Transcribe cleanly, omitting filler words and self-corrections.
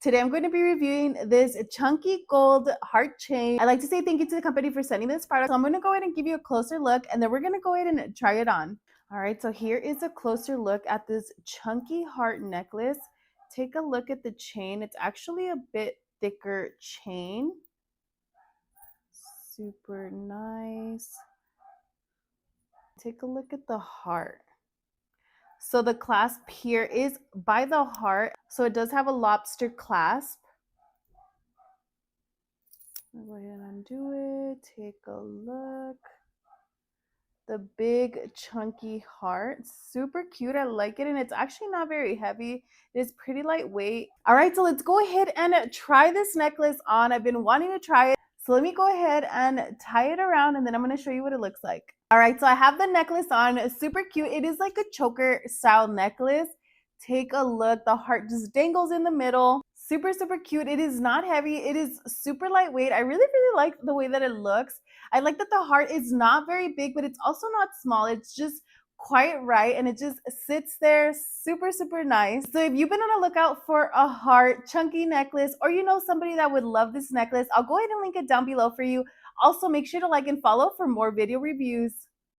Today I'm going to be reviewing this chunky gold heart chain. I'd like to say thank you to the company for sending this product. So I'm going to go ahead and give you a closer look and then we're going to go ahead and try it on. All right, so here is a closer look at this chunky heart necklace. Take a look at the chain. It's actually a bit thicker chain. Super nice. Take a look at the heart. So the clasp here is by the heart. So it does have a lobster clasp. I'll go ahead and undo it. Take a look. The big chunky heart. Super cute. I like it. And it's actually not very heavy. It is pretty lightweight. All right, so let's go ahead and try this necklace on. I've been wanting to try it. So let me go ahead and tie it around and then I'm going to show you what it looks like. All right, so I have the necklace on. It's super cute. It is like a choker style necklace. Take a look. The heart just dangles in the middle. Super, super cute. It is not heavy. It is super lightweight. I really, really like the way that it looks. I like that the heart is not very big, but it's also not small. It's just quite right, and it just sits there super, super nice. So if you've been on a lookout for a heart chunky necklace, or you know somebody that would love this necklace, I'll go ahead and link it down below for you. Also, make sure to like and follow for more video reviews.